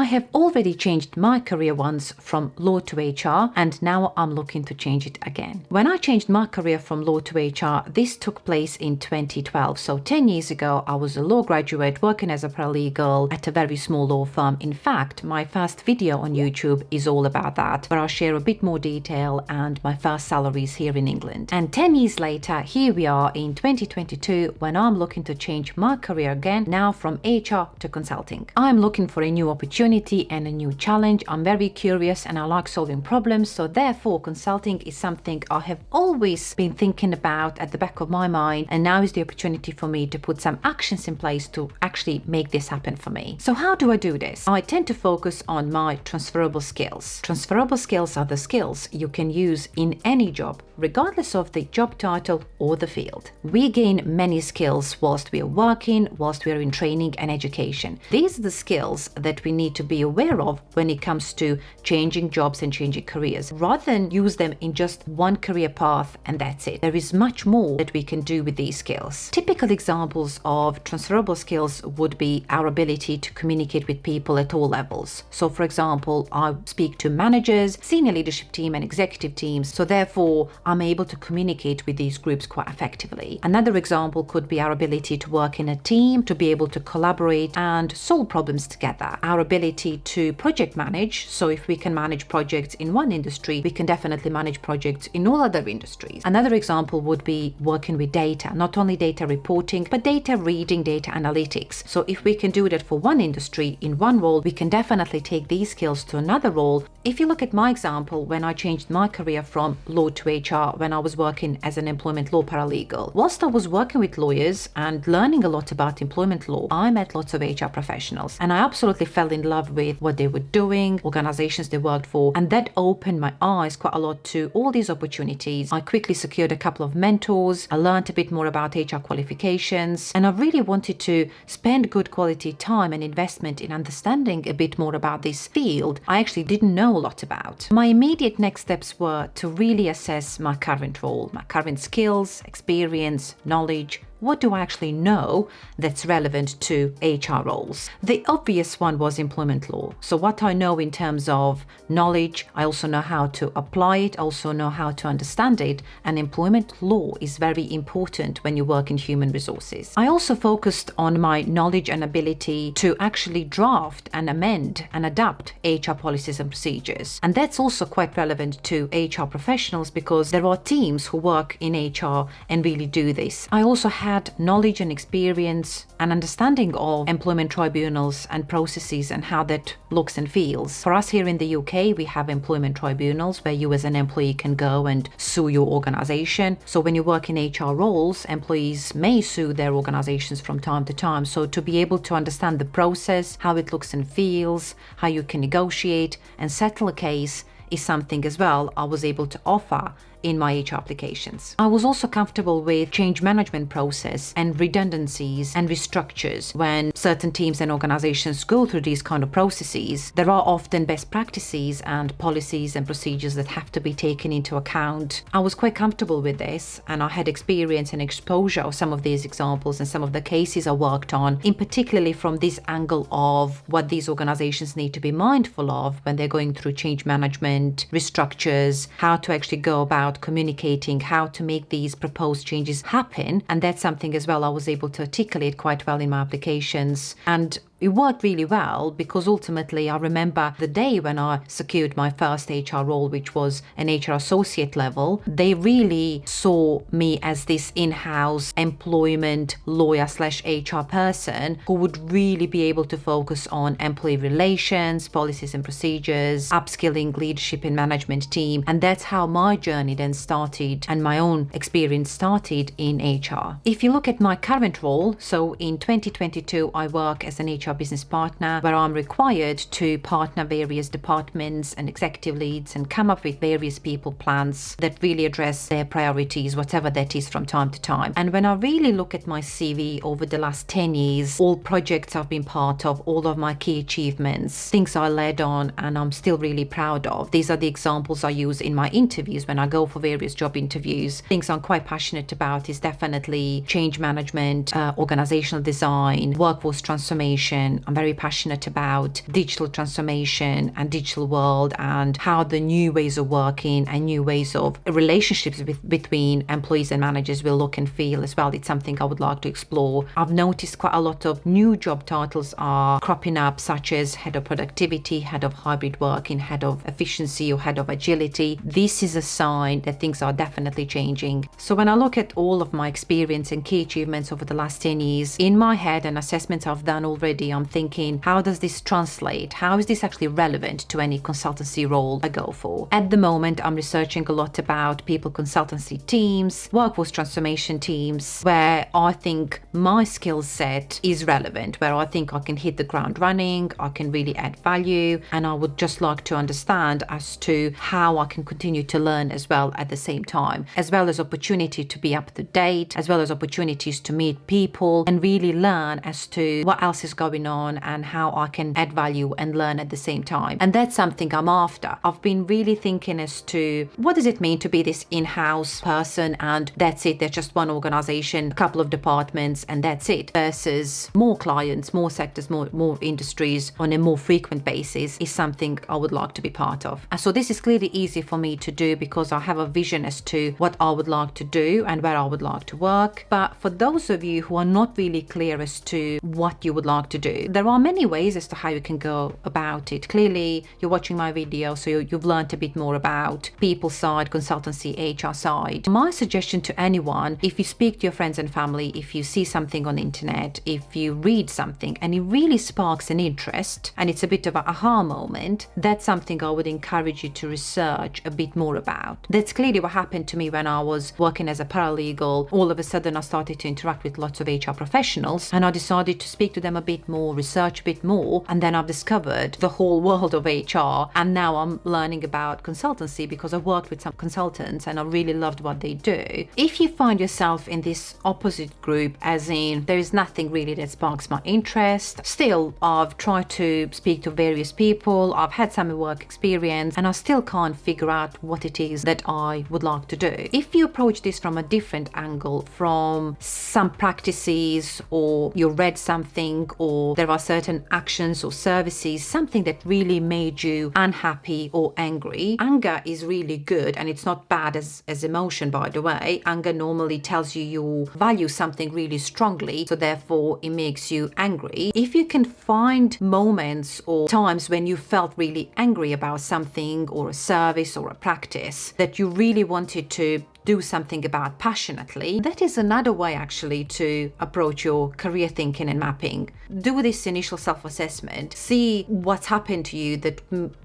I have already changed my career once from law to HR, and now I'm looking to change it again. When I changed my career from law to HR, this took place in 2012. So 10 years ago, I was a law graduate working as a paralegal at a very small law firm. In fact, my first video on YouTube is all about that, where I'll share a bit more detail and my first salaries here in England. And 10 years later, here we are in 2022 when I'm looking to change my career again, now from HR to consulting. I'm looking for a new opportunity and a new challenge. I'm very curious and I like solving problems, so therefore consulting is something I have always been thinking about at the back of my mind, and now is the opportunity for me to put some actions in place to actually make this happen for me. So how do I do this? I tend to focus on my transferable skills. Transferable skills are the skills you can use in any job, regardless of the job title or the field. We gain many skills whilst we are working, whilst we are in training and education. These are the skills that we need to be aware of when it comes to changing jobs and changing careers, rather than use them in just one career path and that's it. There is much more that we can do with these skills. Typical examples of transferable skills would be our ability to communicate with people at all levels. So for example, I speak to managers, senior leadership team and executive teams, so therefore I'm able to communicate with these groups quite effectively. Another example could be our ability to work in a team, to be able to collaborate and solve problems together. Our ability to project manage, so if we can manage projects in one industry, we can definitely manage projects in all other industries. Another example would be working with data, not only data reporting, but data reading, data analytics. So if we can do that for one industry in one role, we can definitely take these skills to another role. If you look at my example, when I changed my career from law to HR, when I was working as an employment law paralegal, whilst I was working with lawyers and learning a lot about employment law, I met lots of HR professionals and I absolutely fell in love with what they were doing, organizations they worked for, and that opened my eyes quite a lot to all these opportunities. I quickly secured a couple of mentors, I learned a bit more about HR qualifications, and I really wanted to spend good quality time and investment in understanding a bit more about this field I actually didn't know a lot about. My immediate next steps were to really assess my current role, my current skills, experience, knowledge. What do I actually know that's relevant to HR roles? The obvious one was employment law. So what I know in terms of knowledge, I also know how to apply it, also know how to understand it, and employment law is very important when you work in human resources. I also focused on my knowledge and ability to actually draft and amend and adapt HR policies and procedures. And that's also quite relevant to HR professionals because there are teams who work in HR and really do this. I also had knowledge and experience and understanding of employment tribunals and processes and how that looks and feels. For us here in the UK, we have employment tribunals where you as an employee can go and sue your organization. So when you work in HR roles, employees may sue their organizations from time to time. So to be able to understand the process, how it looks and feels, how you can negotiate and settle a case is something as well I was able to offer in my HR applications. I was also comfortable with change management process and redundancies and restructures. When certain teams and organizations go through these kind of processes, there are often best practices and policies and procedures that have to be taken into account. I was quite comfortable with this and I had experience and exposure of some of these examples and some of the cases I worked on, in particularly from this angle of what these organizations need to be mindful of when they're going through change management, restructures, how to actually go about communicating, how to make these proposed changes happen. And that's something as well I was able to articulate quite well in my applications. And it worked really well because ultimately I remember the day when I secured my first HR role, which was an HR associate level. They really saw me as this in-house employment lawyer / HR person who would really be able to focus on employee relations, policies and procedures, upskilling leadership and management team. And that's how my journey then started and my own experience started in HR. If you look at my current role, so in 2022, I work as an HR business partner where I'm required to partner various departments and executive leads and come up with various people plans that really address their priorities, whatever that is from time to time. And when I really look at my CV over the last 10 years, all projects I've been part of, all of my key achievements, things I led on and I'm still really proud of. These are the examples I use in my interviews when I go for various job interviews. Things I'm quite passionate about is definitely change management, organizational design, workforce transformation, transformation. I'm very passionate about digital transformation and digital world and how the new ways of working and new ways of relationships between employees and managers will look and feel as well. It's something I would like to explore. I've noticed quite a lot of new job titles are cropping up, such as head of productivity, head of hybrid working, head of efficiency, or head of agility. This is a sign that things are definitely changing. So when I look at all of my experience and key achievements over the last 10 years, in my head and assessments I've done already, I'm thinking, how does this translate? How is this actually relevant to any consultancy role I go for? At the moment, I'm researching a lot about people consultancy teams, workforce transformation teams, where I think my skill set is relevant, where I think I can hit the ground running, I can really add value, and I would just like to understand as to how I can continue to learn as well at the same time, as well as opportunity to be up to date, as well as opportunities to meet people and really learn as to what else is going on and how I can add value and learn at the same time. And that's something I'm after. I've been really thinking as to what does it mean to be this in-house person and that's it, there's just one organization, a couple of departments and that's it, versus more clients, more sectors, more industries on a more frequent basis is something I would like to be part of. And so this is clearly easy for me to do because I have a vision as to what I would like to do and where I would like to work. But for those of you who are not really clear as to what you would like to do, there are many ways as to how you can go about it. Clearly, you're watching my video, so you've learned a bit more about people side, consultancy, HR side. My suggestion to anyone, if you speak to your friends and family, if you see something on the internet, if you read something and it really sparks an interest and it's a bit of an aha moment, that's something I would encourage you to research a bit more about. That's clearly what happened to me when I was working as a paralegal. All of a sudden I started to interact with lots of HR professionals and I decided to speak to them a bit more, research a bit more, and then I've discovered the whole world of HR, and now I'm learning about consultancy because I worked with some consultants and I really loved what they do. If you find yourself in this opposite group, as in there is nothing really that sparks my interest, still I've tried to speak to various people, I've had some work experience and I still can't figure out what it is that I would like to do. If you approach this from a different angle, from some practices, or you read something, or there are certain actions or services, something that really made you unhappy or angry. Anger is really good and it's not bad as emotion, by the way. Anger normally tells you value something really strongly, so therefore it makes you angry. If you can find moments or times when you felt really angry about something or a service or a practice that you really wanted to do something about passionately, that is another way actually to approach your career thinking and mapping. Do this initial self-assessment, see what's happened to you that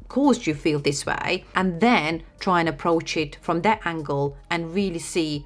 caused you feel this way, and then try and approach it from that angle and really see,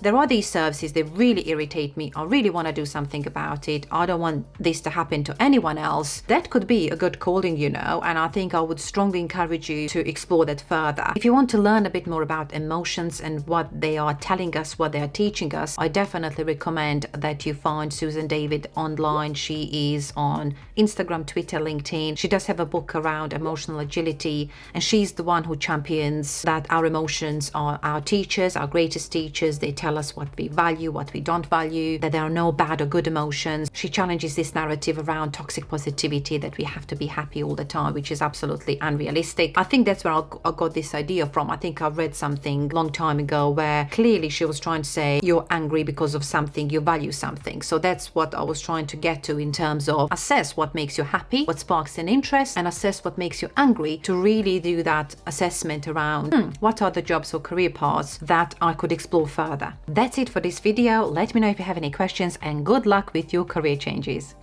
there are these services that really irritate me. I really want to do something about it. I don't want this to happen to anyone else. That could be a good calling, and I think I would strongly encourage you to explore that further. If you want to learn a bit more about emotions and what they are telling us, what they are teaching us, I definitely recommend that you find Susan David online. She is on Instagram, Twitter, LinkedIn. She does have a book around emotional agility, and she's the one who champions that our emotions are our teachers, our greatest teachers. They tell us what we value, what we don't value, that there are no bad or good emotions. She challenges this narrative around toxic positivity, that we have to be happy all the time, which is absolutely unrealistic. I think that's where I got this idea from. I think I read something a long time ago where clearly she was trying to say you're angry because of something, you value something. So that's what I was trying to get to in terms of assess what makes you happy, what sparks an interest, and assess what makes you angry, to really do that assessment around what are the jobs or career paths that I could explore further. That's it for this video. Let me know if you have any questions and good luck with your career changes.